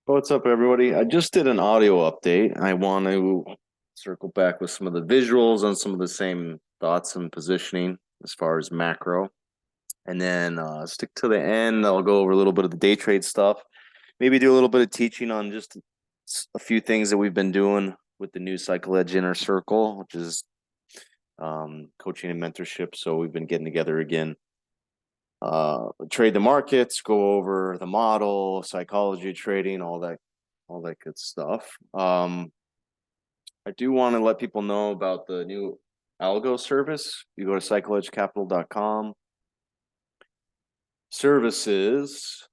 What's up, everybody? I just did an audio update. I want to circle back with some of the visuals on some of the same thoughts and positioning as far as macro. And then stick to the end. I'll go over a little bit of the day trade stuff. Maybe do a little bit of teaching on just a few things that we've been doing with the new Cycle Edge Inner Circle, which is coaching and mentorship. So we've been getting together again, trade the markets, go over the model, psychology trading, all that good stuff. I do want to let people know about the new algo service. You go to cycleedgecapital.com. Services,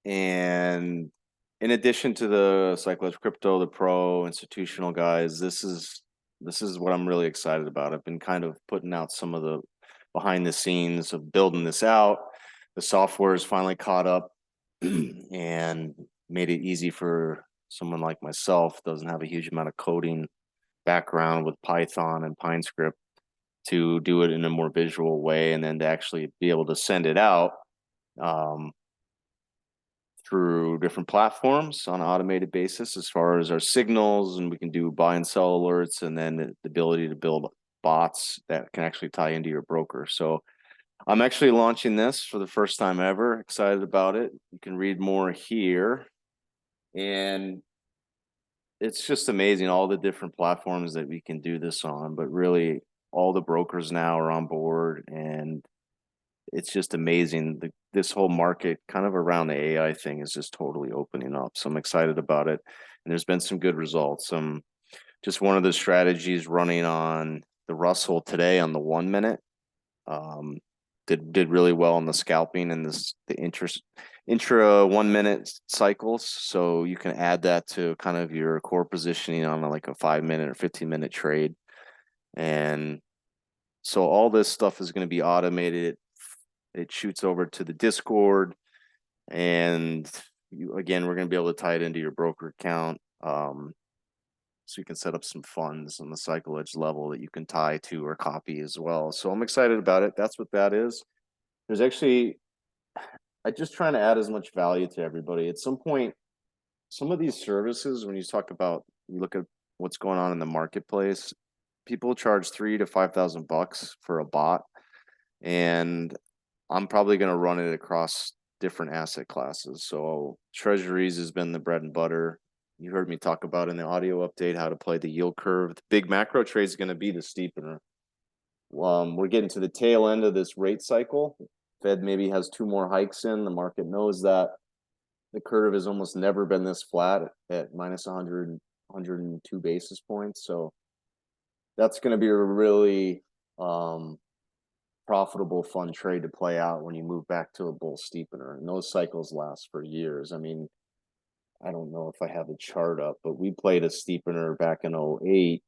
and in addition to the Cycle Edge Crypto, the Pro, institutional guys, this is what I'm really excited about. I've been kind of putting out some of the behind the scenes of building this out. The software is finally caught up and made it easy for someone like myself, doesn't have a huge amount of coding background with Python and PineScript, to do it in a more visual way, and then to actually be able to send it out through different platforms on an automated basis as far as our signals, and we can do buy and sell alerts, and then the ability to build bots that can actually tie into your broker. So I'm actually launching this for the first time ever. Excited about it. You can read more here. And it's just amazing all the different platforms that we can do this on, but really all the brokers now are on board, and it's just amazing. This whole market kind of around the AI thing is just totally opening up. So I'm excited about it. And there's been some good results. Just one of the strategies running on the Russell today on the 1 minute. Did really well on the scalping and the intra 1 minute cycles. So you can add that to kind of your core positioning on like a 5 minute or 15-minute trade. And so all this stuff is going to be automated. It shoots over to the Discord, and again, we're going to be able to tie it into your broker account. So you can set up some funds on the Cycle Edge level that you can tie to or copy as well. So I'm excited about it. That's what that is. There's actually, I just trying to add as much value to everybody. At some point, some of these services, when you talk about, you look at what's going on in the marketplace, people charge $3,000 to $5,000 for a bot, and I'm probably going to run it across different asset classes. So treasuries has been the bread and butter. You heard me talk about in the audio update how to play the yield curve. The big macro trade is going to be the steepener. We're getting to the tail end of this rate cycle. Fed maybe has 2 more hikes in. The market knows that. The curve has almost never been this flat at minus 100, 102 basis points. So that's going to be a really profitable, fun trade to play out when you move back to a bull steepener. And those cycles last for years. I mean, I don't know if I have the chart up, but we played a steepener back in 08.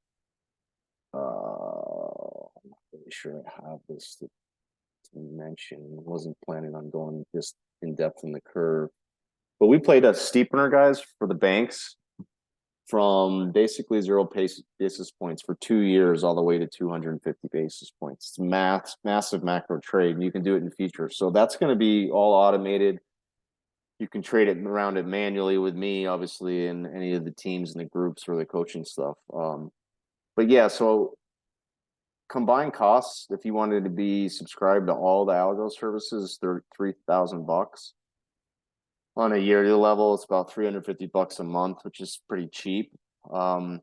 I'm not really sure I have this to mention. I wasn't planning on going this in depth in the curve, but we played a steepener, guys, for the banks from basically 0 basis points for 2 years all the way to 250 basis points. It's massive macro trade, and you can do it in future. So that's going to be all automated. You can trade it around it manually with me, obviously, and any of the teams and the groups or the coaching stuff. But yeah, so combined costs, if you wanted to be subscribed to all the algo services, they're $3,000. On a yearly level, it's about $350 a month, which is pretty cheap. I'll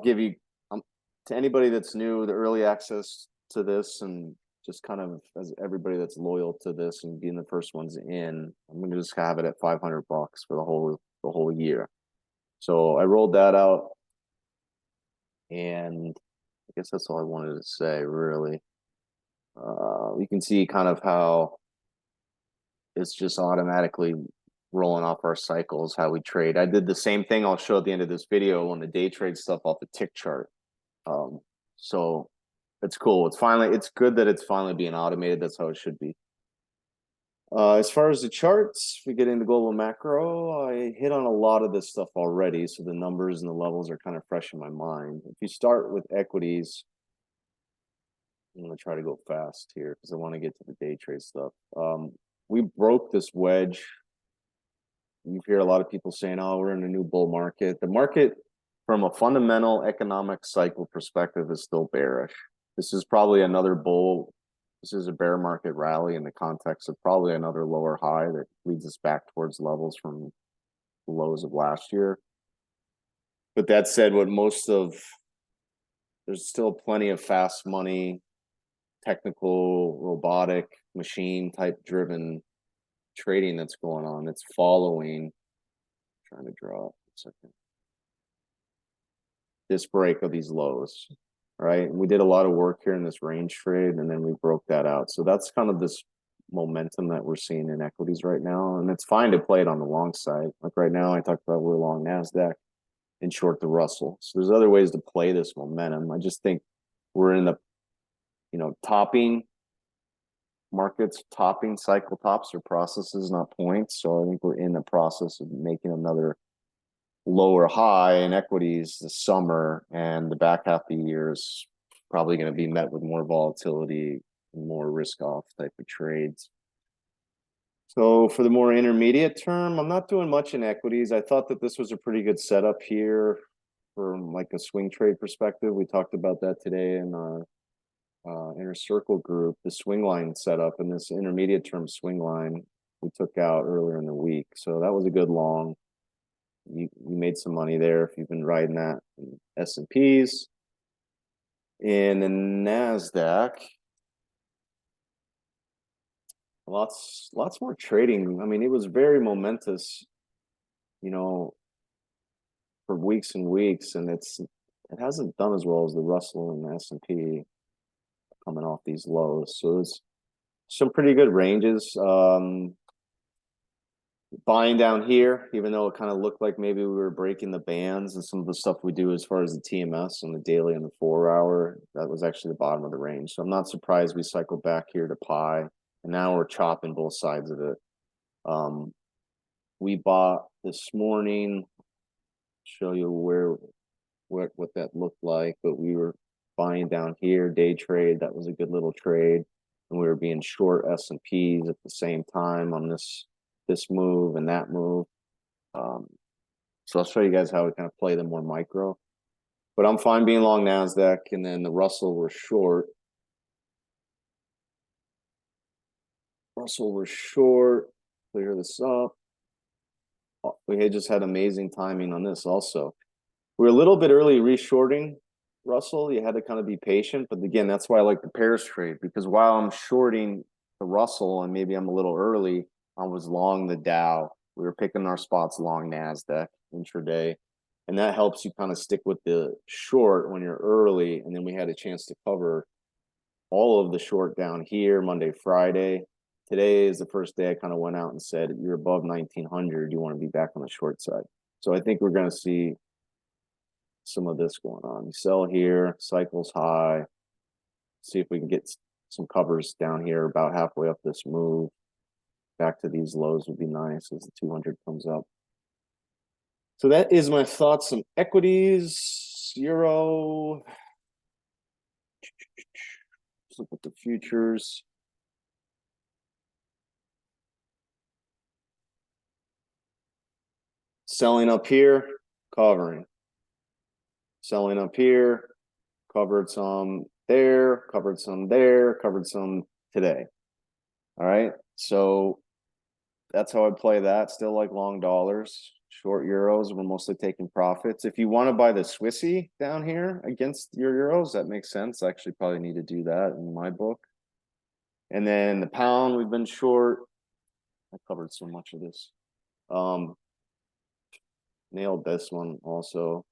give you, to anybody that's new, the early access to this, and just kind of as everybody that's loyal to this and being the first ones in, I'm gonna just have it at $500 for the whole year. So I rolled that out, and I guess that's all I wanted to say, really. You can see kind of how it's just automatically rolling off our cycles, how we trade. I did the same thing I'll show at the end of this video on the day trade stuff off the tick chart. So it's cool. It's good that it's finally being automated. That's how it should be. As far as the charts, we get into global macro. I hit on a lot of this stuff already, so the numbers and the levels are kind of fresh in my mind. If you start with equities, I'm going to try to go fast here because I want to get to the day trade stuff. We broke this wedge you hear a lot of people saying, "Oh, we're in a new bull market." The market, from a fundamental economic cycle perspective, is still bearish. This is probably another bull. This is a bear market rally in the context of probably another lower high that leads us back towards levels from the lows of last year. But that said, there's still plenty of fast money, technical, robotic, machine type driven trading that's going on. It's following, trying to draw up a second, this break of these lows, right? And we did a lot of work here in this range trade, and then we broke that out. So that's kind of this momentum that we're seeing in equities right now. And it's fine to play it on the long side. Like right now, I talked about we're long NASDAQ and short the Russell. So there's other ways to play this momentum. I just think we're in the, topping markets, topping cycle tops or processes, not points. So I think we're in the process of making another lower high in equities this summer, and the back half of the year is probably going to be met with more volatility and more risk off type of trades. So for the more intermediate term, I'm not doing much in equities. I thought that this was a pretty good setup here from like a swing trade perspective. We talked about that today in our inner circle group, the swing line setup and this intermediate term swing line we took out earlier in the week. So that was a good long. You made some money there if you've been riding that in S&Ps. In the NASDAQ, lots more trading. I mean, it was very momentous, for weeks and weeks, and it hasn't done as well as the Russell and the S&P coming off these lows. So it's some pretty good ranges. Buying down here, even though it kind of looked like maybe we were breaking the bands, and some of the stuff we do as far as the TMS on the daily and the 4 hour, that was actually the bottom of the range. So I'm not surprised we cycled back here to pi, and now we're chopping both sides of it. We bought this morning, show you what that looked like, but we were buying down here, day trade. That was a good little trade, and we were being short S&Ps at the same time on this move and that move. So I'll show you guys how we kind of play the more micro, but I'm fine being long NASDAQ, and then the Russell we're short. Clear this up. We had just had amazing timing on this also. We're a little bit early reshorting Russell. You had to kind of be patient, but again, that's why I like the pairs trade, because while I'm shorting the Russell and maybe I'm a little early, I was long the Dow. We were picking our spots long NASDAQ intraday, and that helps you kind of stick with the short when you're early. And then we had a chance to cover all of the short down here Monday, Friday. Today is the first day I kind of went out and said, you're above 1900, you want to be back on the short side. So I think we're going to see some of this going on. You sell here, cycles high. See if we can get some covers down here about halfway up this move. Back to these lows would be nice as the 200 comes up. So that is my thoughts on equities. Euro. Let's look at the futures. Selling up here, covering. Selling up here, covered some there, covered some there, covered some today. All right, so that's how I play that. Still like long dollars, short euros. We're mostly taking profits. If you want to buy the Swissy down here against your euros, that makes sense. I actually probably need to do that in my book. And then the pound, we've been short. I covered so much of this. Nailed this one also.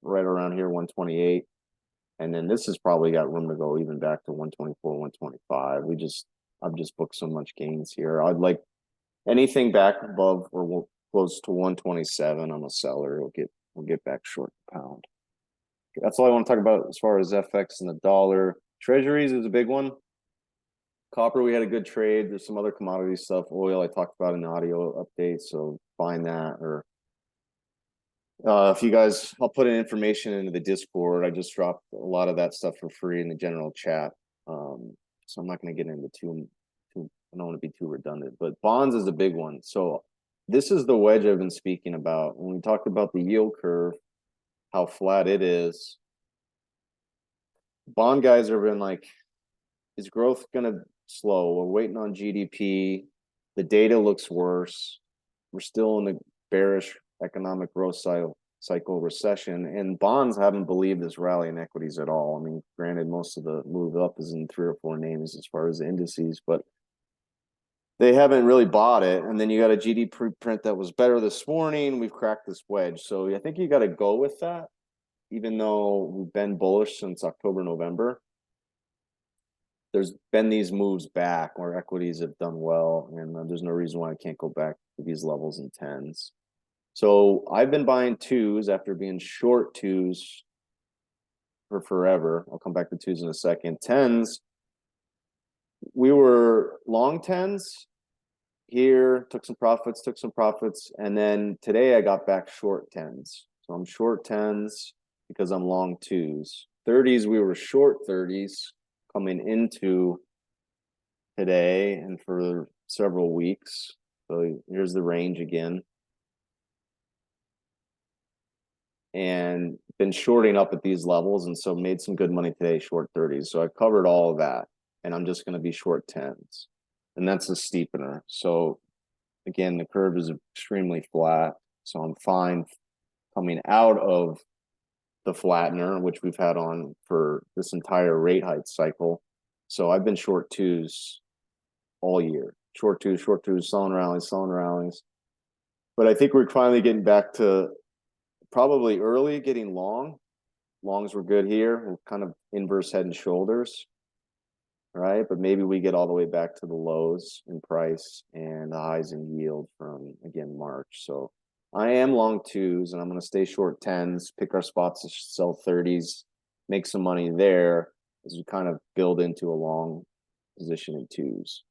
Right around here, 128. And then this has probably got room to go even back to 124, 125. I've just booked so much gains here. I'd like anything back above or close to 127. I'm a seller. We'll get back short the pound. That's all I want to talk about as far as FX and the dollar. Treasuries is a big one. Copper, we had a good trade. There's some other commodity stuff. Oil, I talked about in the audio update, so find that. Or if you guys, I'll put in information into the Discord. I just dropped a lot of that stuff for free in the general chat. So I'm not going to get into too, I don't want to be too redundant, but bonds is a big one. So this is the wedge I've been speaking about. When we talked about the yield curve, how flat it is, bond guys have been like, is growth going to slow? We're waiting on GDP. The data looks worse. We're still in the bearish economic growth cycle recession, and bonds haven't believed this rally in equities at all. I mean, granted, most of the move up is in 3 or 4 names as far as the indices, but they haven't really bought it. And then you got a GDP print that was better this morning. We've cracked this wedge. So I think you got to go with that, even though we've been bullish since October, November. There's been these moves back where equities have done well, and there's no reason why I can't go back to these levels in tens. So I've been buying twos after being short twos for forever. I'll come back to twos in a second. Tens, we were long tens here, took some profits, and then today I got back short tens. So I'm short tens because I'm long twos. 30s, we were short 30s coming into today and for several weeks. So here's the range again. And been shorting up at these levels, and so made some good money today, short 30s. So I've covered all of that, and I'm just going to be short tens. And that's a steepener. So again, the curve is extremely flat. So I'm fine coming out of the flattener, which we've had on for this entire rate hike cycle. So I've been short twos all year. Short twos, selling rallies. But I think we're finally getting back to probably early getting long. Longs were good here. We're kind of inverse head and shoulders, right? But maybe we get all the way back to the lows in price and the highs in yield from, again, March. So I am long twos, and I'm going to stay short tens, pick our spots to sell 30s, make some money there as we kind of build into a long position in twos.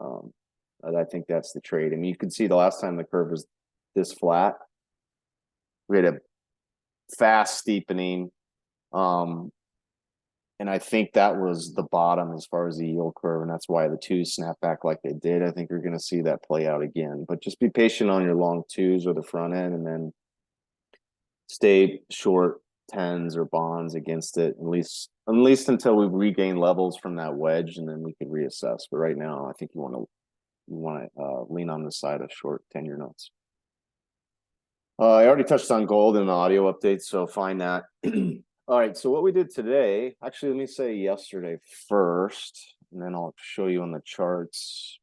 I think that's the trade. I mean, you can see the last time the curve was this flat, we had a fast steepening. And I think that was the bottom as far as the yield curve, and that's why the twos snap back like they did. I think you're going to see that play out again. But just be patient on your long twos or the front end, and then stay short tens or bonds against it, at least until we regain levels from that wedge, and then we can reassess. But right now, I think you want to lean on the side of short 10-year notes. I already touched on gold in the audio update, so find that. All right, so what we did today, actually, let me say yesterday first, and then I'll show you on the charts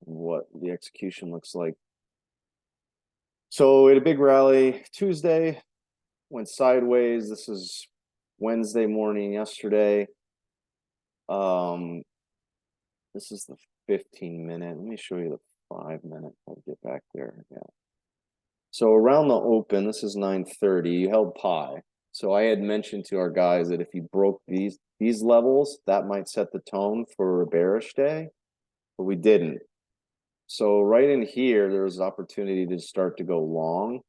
what the execution looks like. So we had a big rally Tuesday, went sideways. This is Wednesday morning yesterday. This is the 15-minute. Let me show you the 5-minute. I'll get back there. Yeah. So around the open, this is 9:30. You held pi. So I had mentioned to our guys that if you broke these levels, that might set the tone for a bearish day, but we didn't. So right in here, there was opportunity to start to go long.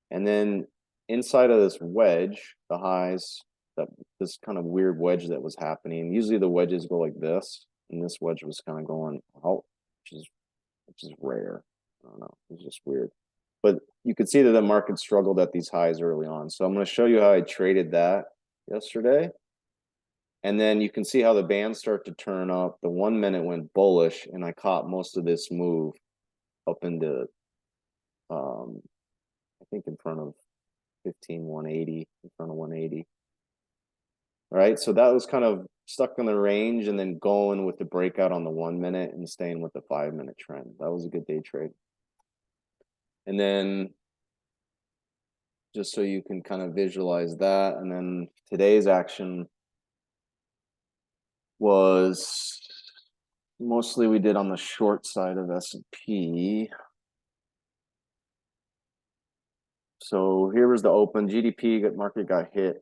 And then inside of this wedge, the highs, this kind of weird wedge that was happening. Usually the wedges go like this, and this wedge was kind of going out, which is rare. I don't know. It's just weird. But you could see that the market struggled at these highs early on. So I'm going to show you how I traded that yesterday. And then you can see how the bands start to turn up. The 1 minute went bullish, and I caught most of this move up into, I think in front of 180, in front of 180. All right, so that was kind of stuck in the range and then going with the breakout on the 1 minute and staying with the 5-minute trend. That was a good day trade. And then just so you can kind of visualize that. And then today's action was mostly we did on the short side of S&P. So here was the open. GDP market got hit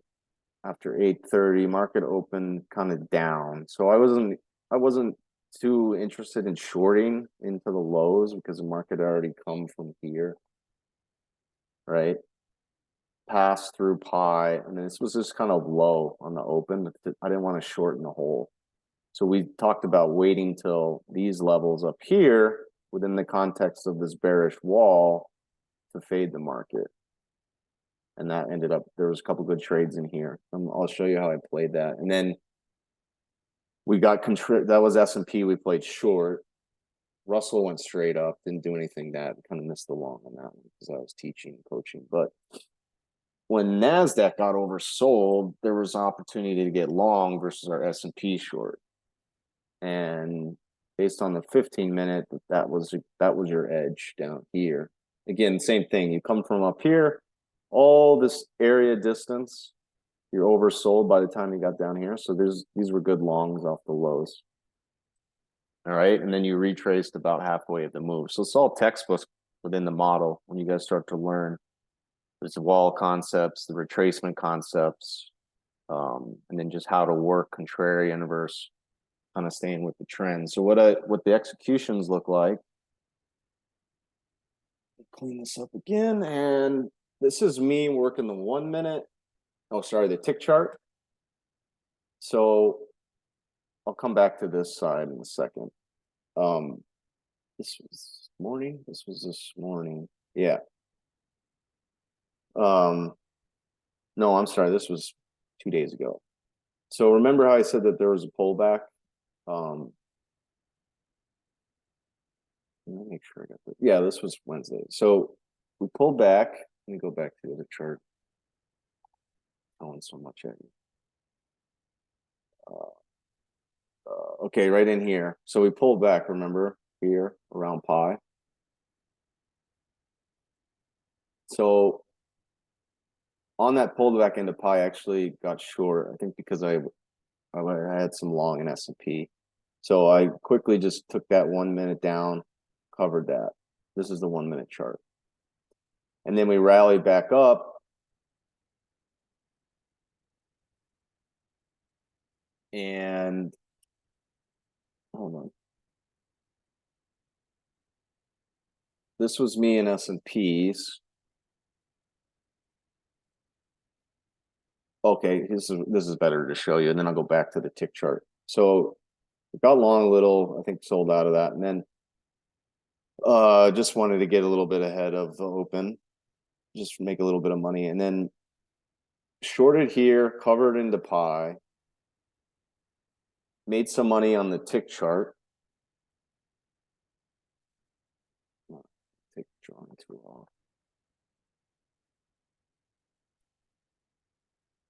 after 8:30. Market opened kind of down. So I wasn't too interested in shorting into the lows because the market had already come from here, right? Passed through pi, and this was just kind of low on the open. I didn't want to shorten the hole. So we talked about waiting till these levels up here within the context of this bearish wall to fade the market. And that ended up, there was a couple good trades in here. I'll show you how I played that. And then we got that was S&P, we played short. Russell went straight up, didn't do anything. That kind of missed the long on that one because I was teaching, coaching. But when NASDAQ got oversold, there was opportunity to get long versus our S&P short. And based on the 15-minute, that was your edge down here. Again, same thing. You come from up here, all this area distance, you're oversold by the time you got down here. So these were good longs off the lows. All right, and then you retraced about halfway of the move. So it's all textbook within the model when you guys start to learn. There's the wall concepts, the retracement concepts, and then just how to work contrarian versus kind of staying with the trend. So what the executions look like. Clean this up again, and this is me working the 1 minute. Oh, sorry, the tick chart. So I'll come back to this side in a second. This was this morning. This was this morning. Yeah. No, I'm sorry. This was 2 days ago. So remember how I said that there was a pullback? Let me make sure I got that. Yeah, this was Wednesday. So we pulled back. Let me go back to the other chart. Throwing so much at you. Okay, right in here. So we pulled back, remember, here around pi. So on that pullback into pi, I actually got short. I think because I had some long in S&P. So I quickly just took that 1 minute down, covered that. This is the 1 minute chart. And then we rallied back up. And hold on. This was me in S&Ps. Okay, this is better to show you, and then I'll go back to the tick chart. So it got long a little, I think sold out of that, and then just wanted to get a little bit ahead of the open, just make a little bit of money, and then shorted here, covered into pi, made some money on the tick chart. Tick drawing too long.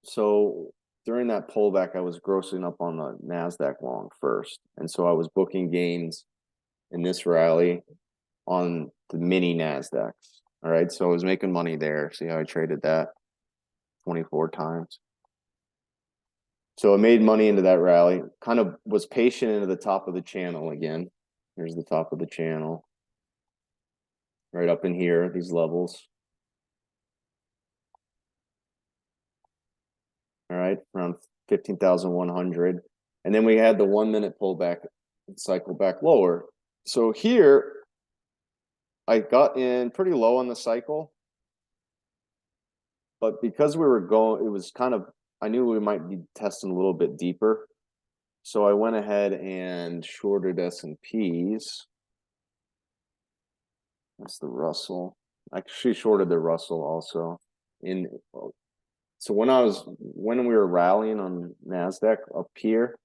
So during that pullback, I was grossing up on the NASDAQ long first. And so I was booking gains in this rally on the mini NASDAQs. All right. So I was making money there. See how I traded that 24 times. So I made money into that rally, kind of was patient into the top of the channel again. Here's the top of the channel. Right up in here, these levels. All right, around 15,100. And then we had the 1 minute pullback and cycle back lower. So here, I got in pretty low on the cycle. But because we were going, it was kind of, I knew we might be testing a little bit deeper. So I went ahead and shorted S&Ps. That's the Russell. I actually shorted the Russell also. So when we were rallying on NASDAQ up here,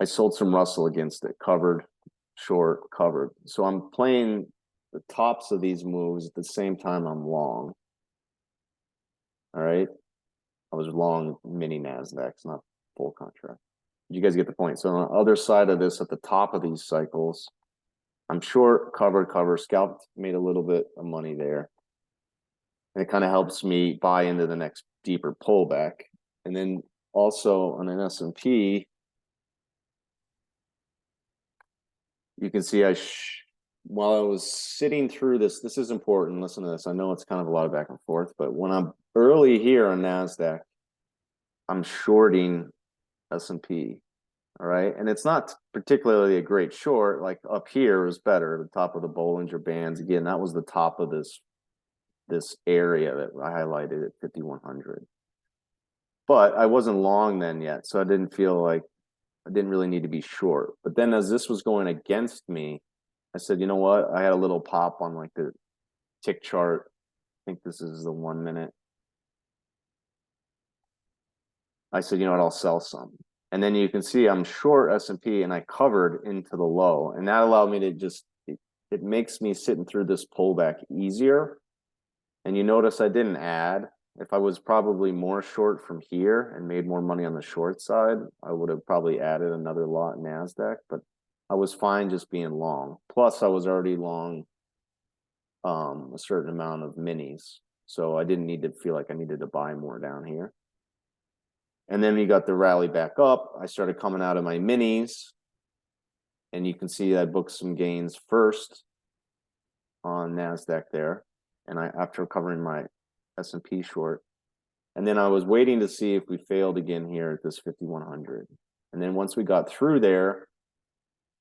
I sold some Russell against it, covered, short, covered. So I'm playing the tops of these moves at the same time I'm long. All right. I was long mini NASDAQs, not full contract. You guys get the point. So on the other side of this, at the top of these cycles, I'm short, cover, scalped, made a little bit of money there. And it kind of helps me buy into the next deeper pullback. And then also on an S&P, you can see while I was sitting through this is important. Listen to this. I know it's kind of a lot of back and forth, but when I'm early here on NASDAQ, I'm shorting S&P. All right. And it's not particularly a great short. Like up here was better. The top of the Bollinger Bands. Again, that was the top of this area that I highlighted at 5,100. But I wasn't long then yet. So I didn't feel like I didn't really need to be short. But then as this was going against me, I said, you know what? I had a little pop on like the tick chart. I think this is the 1 minute. I said, you know what? I'll sell some. And then you can see I'm short S&P and I covered into the low. And that allowed me to just, it makes me sitting through this pullback easier. And you notice I didn't add. If I was probably more short from here and made more money on the short side, I would have probably added another lot in NASDAQ, but I was fine just being long. Plus, I was already long a certain amount of minis. So I didn't need to feel like I needed to buy more down here. And then we got the rally back up. I started coming out of my minis. And you can see I booked some gains first on NASDAQ there. And after covering my S&P short. And then I was waiting to see if we failed again here at this 5,100. And then once we got through there,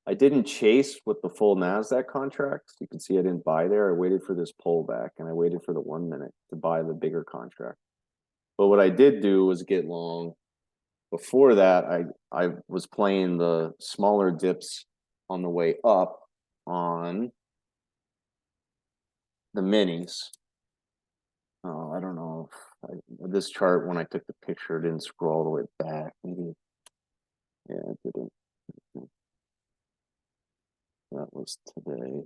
I didn't chase with the full NASDAQ contracts. You can see I didn't buy there. I waited for this pullback and I waited for the 1 minute to buy the bigger contract. But what I did do was get long. Before that, I was playing the smaller dips on the way up on the minis. I don't know if this chart, when I took the picture, didn't scroll all the way back. Maybe, yeah, it didn't. That was today.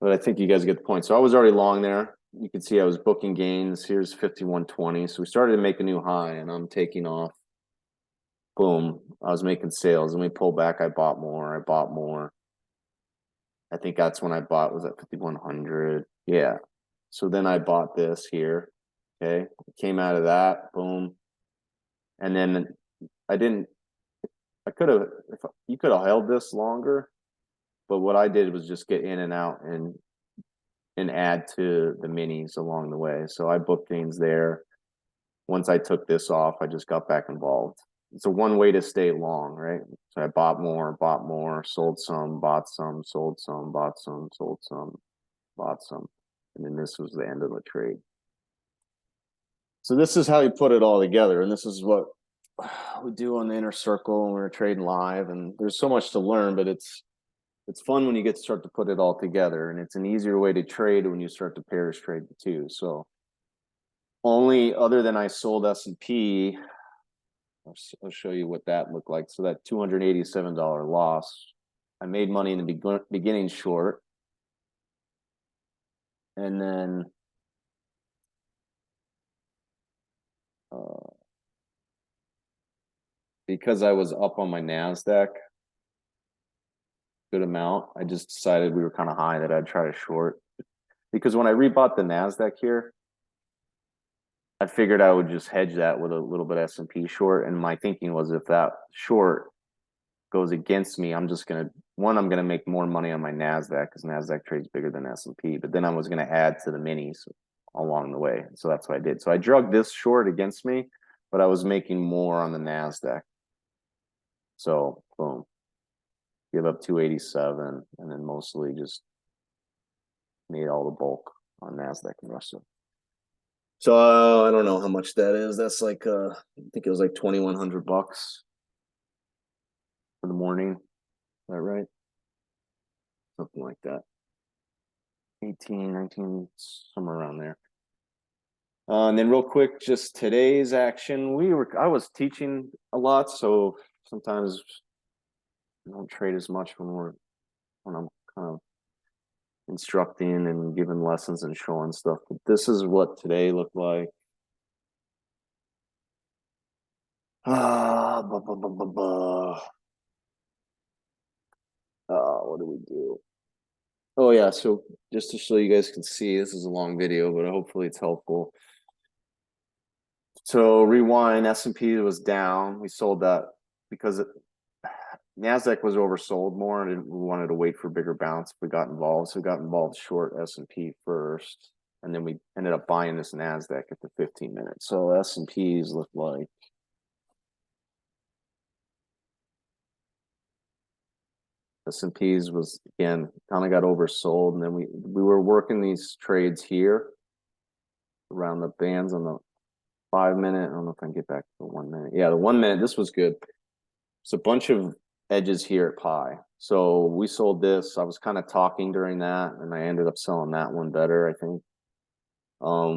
But I think you guys get the point. So I was already long there. You can see I was booking gains. Here's 51.20. So we started to make a new high and I'm taking off. Boom. I was making sales and we pulled back. I bought more. I bought more. I think that's when I bought, was at 5,100. Yeah. So then I bought this here. Okay. Came out of that. Boom. And then I could have, you could have held this longer, but what I did was just get in and out and add to the minis along the way. So I booked gains there. Once I took this off, I just got back involved. It's a one way to stay long, right? So I bought more, sold some, bought some, sold some, bought some, sold some, bought some. And then this was the end of the trade. So this is how you put it all together. And this is what we do on the inner circle when we're trading live. And there's so much to learn, but it's fun when you get to start to put it all together. And it's an easier way to trade when you start to pairs trade the two. So only other than I sold S&P, I'll show you what that looked like. So that $287 loss, I made money in the beginning short. And then because I was up on my NASDAQ good amount, I just decided we were kind of high that I'd try to short. Because when I rebought the NASDAQ here, I figured I would just hedge that with a little bit S&P short. And my thinking was if that short goes against me, I'm just going to, I'm going to make more money on my NASDAQ because NASDAQ trades bigger than S&P. But then I was going to add to the minis along the way. So that's what I did. So I drug this short against me, but I was making more on the NASDAQ. So boom, give up 287 and then mostly just made all the bulk on NASDAQ and Russell. So I don't know how much that is. That's like I think it was like $2,100 for the morning. Is that right? Something like that. 18, 19, somewhere around there. And then real quick, just today's action. I was teaching a lot, so sometimes I don't trade as much when I'm kind of instructing and giving lessons and showing stuff. But this is what today looked like. What do we do? Oh yeah, so just to show you guys can see, this is a long video, but hopefully it's helpful. So rewind, S&P was down. We sold that because NASDAQ was oversold more and we wanted to wait for bigger bounce. We got involved. So we got involved short S&P first. And then we ended up buying this NASDAQ at the 15 minutes. So S&Ps look like S&Ps was, again, kind of got oversold. And then we were working these trades here around the bands on the 5 minute. I don't know if I can get back to the 1 minute. Yeah, the 1 minute, this was good. It's a bunch of edges here at pi. So we sold this. I was kind of talking during that, and I ended up selling that one better, I think.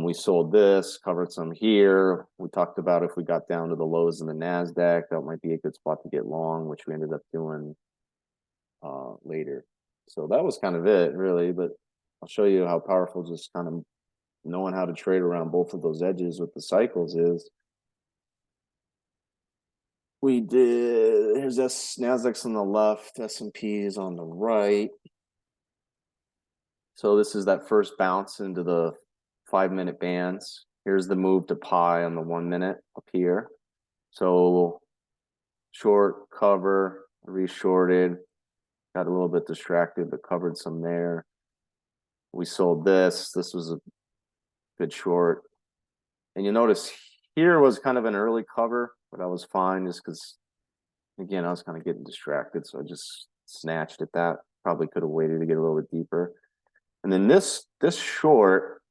We sold this, covered some here. We talked about if we got down to the lows in the NASDAQ, that might be a good spot to get long, which we ended up doing later. So that was kind of it, really. But I'll show you how powerful just kind of knowing how to trade around both of those edges with the cycles is. We did, here's NASDAQ's on the left, S&P is on the right. So this is that first bounce into the 5-minute bands. Here's the move to pi on the 1 minute up here. So short, cover, reshorted, got a little bit distracted, but covered some there. We sold this. This was a good short. And you notice here was kind of an early cover, but I was fine just because, again, I was kind of getting distracted. So I just snatched at that. Probably could have waited to get a little bit deeper. And then this short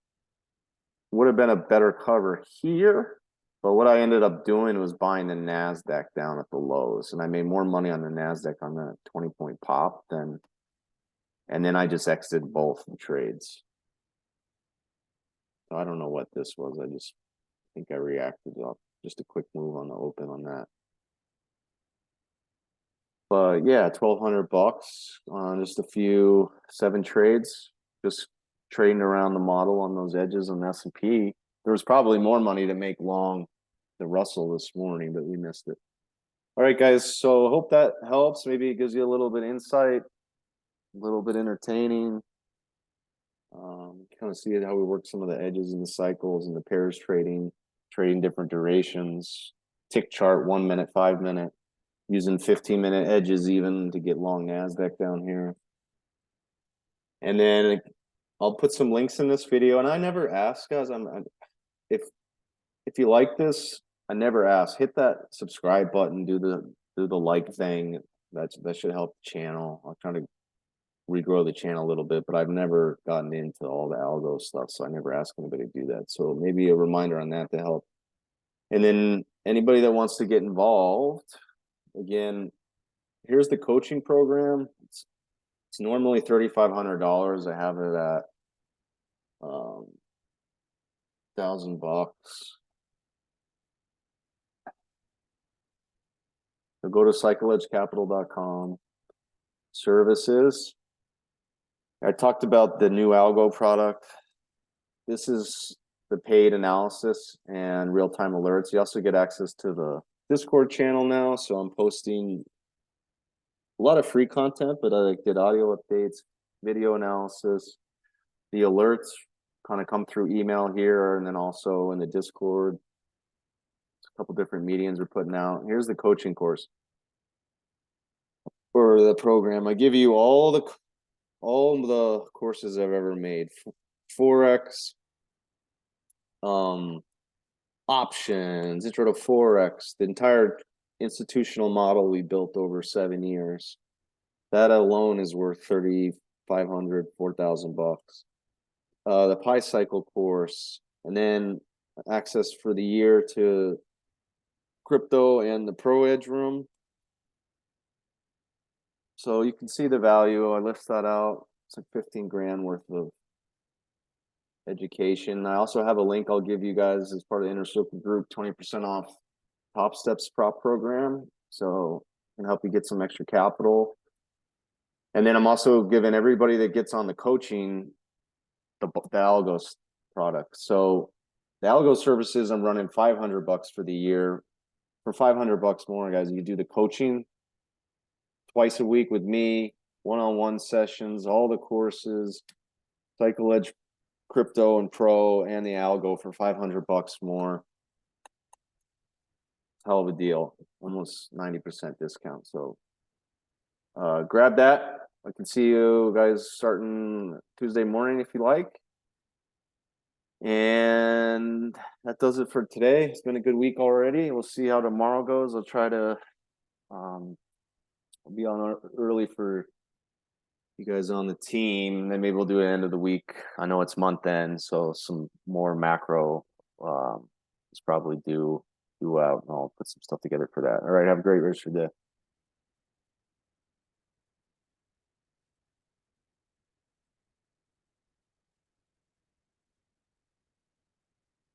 would have been a better cover here. But what I ended up doing was buying the NASDAQ down at the lows. And I made more money on the NASDAQ on the 20-point pop than, and then I just exited both the trades. So I don't know what this was. I just think I reacted off just a quick move on the open on that. But yeah, $1,200 on just a few 7 trades, just trading around the model on those edges on S&P. There was probably more money to make long the Russell this morning, but we missed it. All right, guys. So hope that helps. Maybe it gives you a little bit of insight, a little bit entertaining. Kind of see how we work some of the edges and the cycles and the pairs trading different durations, tick chart, 1 minute, 5 minute, using 15-minute edges even to get long NASDAQ down here. And then I'll put some links in this video. And I never ask, guys, if you like this, I never ask. Hit that subscribe button, do the like thing. That should help the channel. I'm trying to regrow the channel a little bit, but I've never gotten into all the algo stuff, so I never ask anybody to do that. So maybe a reminder on that to help. And then anybody that wants to get involved, again, here's the coaching program. It's normally $3,500. I have it at $1,000. So go to cycleedgecapital.com. Services. I talked about the new algo product. This is the paid analysis and real-time alerts. You also get access to the Discord channel now. So I'm posting a lot of free content, but I get audio updates, video analysis. The alerts kind of come through email here and then also in the Discord. A couple different meetings we're putting out. Here's the coaching course for the program. I give you all the courses I've ever made. Forex, options, intro to Forex, the entire institutional model we built over 7 years. That alone is worth $3,500, $4,000. The Pi Cycle course, and then access for the year to crypto and the Pro Edge room. So you can see the value. I list that out. It's like 15 grand worth of education. I also have a link I'll give you guys as part of the Inner Circle group, 20% off Top Steps prop program. So it can help you get some extra capital. And then I'm also giving everybody that gets on the coaching the algos product. So the algo services, I'm running $500 for the year. For $500 more, guys, you do the coaching twice a week with me, one-on-one sessions, all the courses, Cycle Edge, Crypto and Pro, and the algo for $500 more. Hell of a deal, almost 90% discount. So grab that. I can see you guys starting Tuesday morning if you like. And that does it for today. It's been a good week already. We'll see how tomorrow goes. I'll try to be on early for you guys on the team. Then maybe we'll do it end of the week. I know it's month end, so some more macro is probably due out, and I'll put some stuff together for that. All right, have a great rest of your day.